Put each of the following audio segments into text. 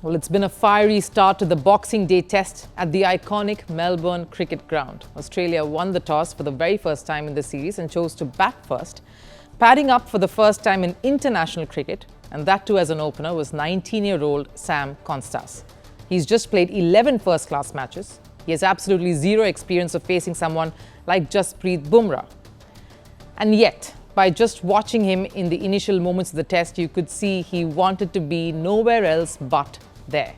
Well, it's been a fiery start to the Boxing Day test at the iconic Melbourne cricket ground. Australia won the toss for the very first time in the series and chose to bat first. Padding up for the first time in international cricket, and that too as an opener, was 19-year-old Sam Konstas. He's just played 11 first-class matches. He has absolutely zero experience of facing someone like Jasprit Bumrah. And yet, by just watching him in the initial moments of the test, you could see he wanted to be nowhere else but there.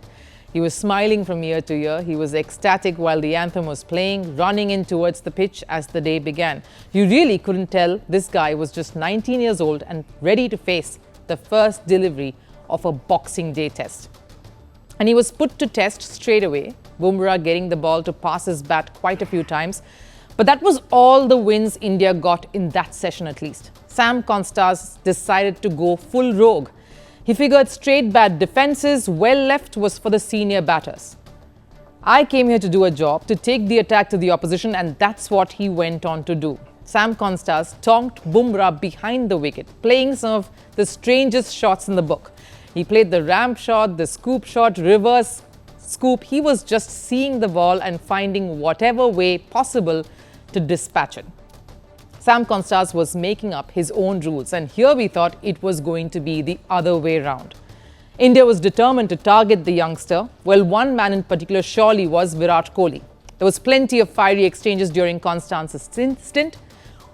He was smiling from ear to ear. He was ecstatic while the anthem was playing, running in towards the pitch as the day began. You really couldn't tell this guy was just 19 years old and ready to face the first delivery of a Boxing Day test. And he was put to test straight away, Bumrah getting the ball to pass his bat quite a few times. But that was all the wins India got in that session at least. Sam Konstas decided to go full rogue. He figured straight bat defences well left was for the senior batters. I came here to do a job, to take the attack to the opposition, and that's what he went on to do. Sam Konstas tonked Bumrah behind the wicket, playing some of the strangest shots in the book. He played the ramp shot, the scoop shot, reverse scoop. He was just seeing the ball and finding whatever way possible to dispatch it. Sam Konstas was making up his own rules, and here we thought it was going to be the other way round. India was determined to target the youngster. Well, one man in particular surely was Virat Kohli. There was plenty of fiery exchanges during Konstas' stint.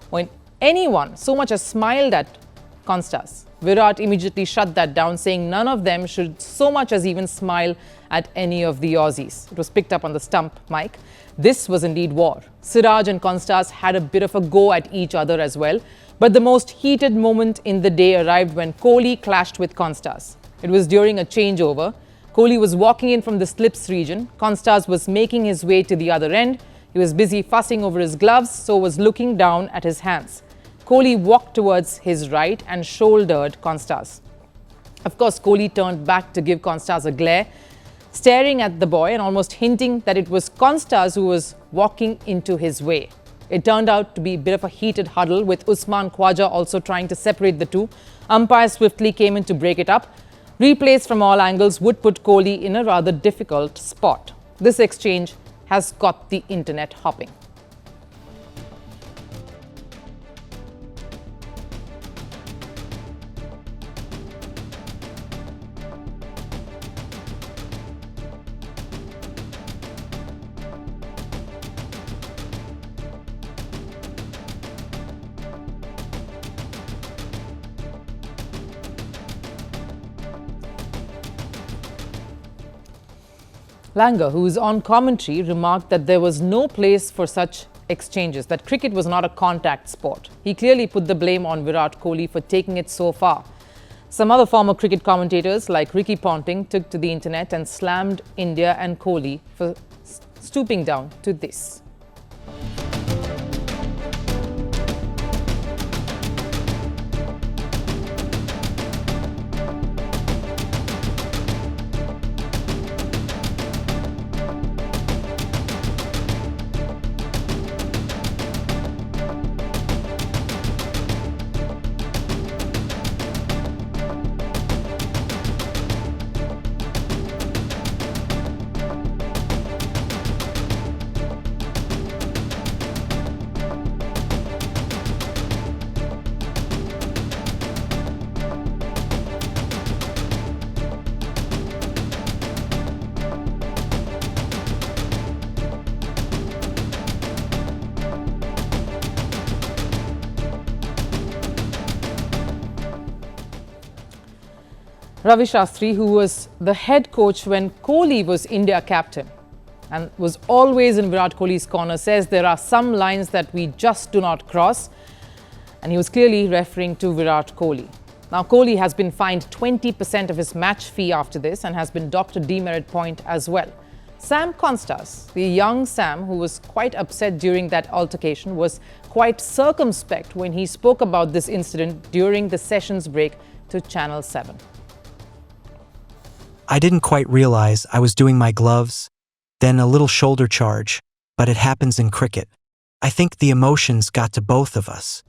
When anyone so much as smiled at Konstas, Virat immediately shut that down, saying none of them should so much as even smile at any of the Aussies. It was picked up on the stump mic. This was indeed war. Siraj and Konstas had a bit of a go at each other as well. But the most heated moment in the day arrived when Kohli clashed with Konstas. It was during a changeover. Kohli was walking in from the slips region. Konstas was making his way to the other end. He was busy fussing over his gloves, so was looking down at his hands. Kohli walked towards his right and shouldered Konstas. Of course, Kohli turned back to give Konstas a glare, staring at the boy and almost hinting that it was Konstas who was walking into his way. It turned out to be a bit of a heated huddle, with Usman Khwaja also trying to separate the two. Umpires swiftly came in to break it up. Replays from all angles would put Kohli in a rather difficult spot. This exchange has got the internet hopping. Langer, who is on commentary, remarked that there was no place for such exchanges, that cricket was not a contact sport. He clearly put the blame on Virat Kohli for taking it so far. Some other former cricket commentators like Ricky Ponting took to the internet and slammed India and Kohli for stooping down to this. Ravi Shastri, who was the head coach when Kohli was India captain and was always in Virat Kohli's corner, says there are some lines that we just do not cross. And he was clearly referring to Virat Kohli. Now, Kohli has been fined 20% of his match fee after this and has been docked a demerit point as well. Sam Konstas, the young Sam, who was quite upset during that altercation, was quite circumspect when he spoke about this incident during the sessions break to Channel 7. I didn't quite realize I was doing my gloves, then a little shoulder charge, but it happens in cricket. I think the emotions got to both of us.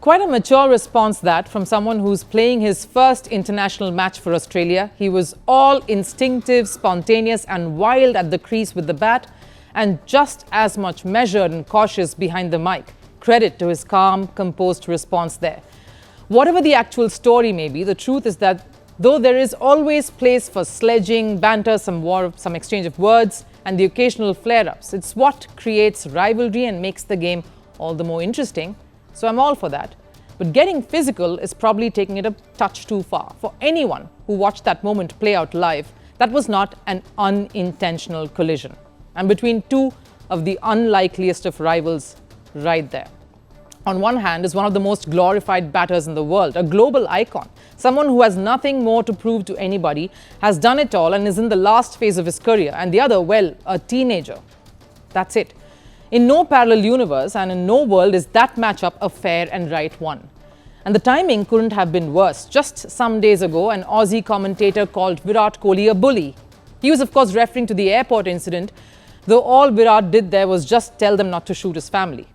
Quite a mature response that from someone who's playing his first international match for Australia. He was all instinctive, spontaneous and wild at the crease with the bat, and just as much measured and cautious behind the mic. Credit to his calm, composed response there. Whatever the actual story may be, the truth is that though there is always place for sledging, banter, some war, some exchange of words and the occasional flare-ups, it's what creates rivalry and makes the game all the more interesting. So I'm all for that. But getting physical is probably taking it a touch too far. For anyone who watched that moment play out live, that was not an unintentional collision. And between two of the unlikeliest of rivals right there. On one hand is one of the most glorified batters in the world, a global icon, someone who has nothing more to prove to anybody, has done it all and is in the last phase of his career. And the other, well, a teenager. That's it. In no parallel universe and in no world is that matchup a fair and right one. And the timing couldn't have been worse. Just some days ago, an Aussie commentator called Virat Kohli a bully. He was, of course, referring to the airport incident, though all Virat did there was just tell them not to shoot his family.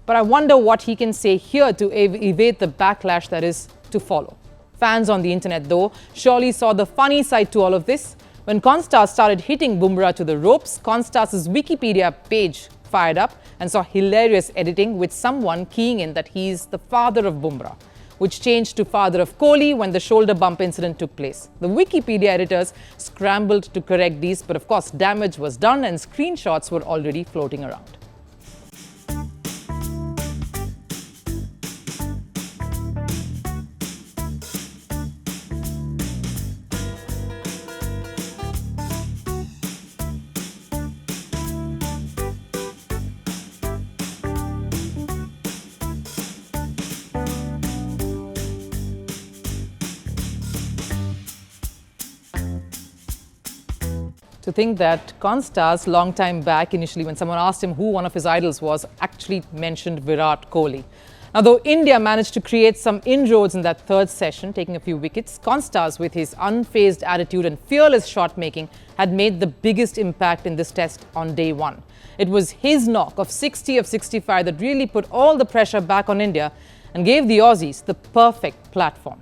But I wonder what he can say here to evade the backlash that is to follow. Fans on the internet, though, surely saw the funny side to all of this. When Konstas started hitting Bumrah to the ropes, Konstas' Wikipedia page fired up and saw hilarious editing with someone keying in that he's the father of Bumrah, which changed to father of Kohli when the shoulder bump incident took place. The Wikipedia editors scrambled to correct these, but of course damage was done and screenshots were already floating around. To think that Konstas, long time back, initially when someone asked him who one of his idols was, actually mentioned Virat Kohli. Now, though India managed to create some inroads in that third session, taking a few wickets, Konstas, with his unfazed attitude and fearless shot-making, had made the biggest impact in this test on day one. It was his knock of 60 of 65 that really put all the pressure back on India and gave the Aussies the perfect platform.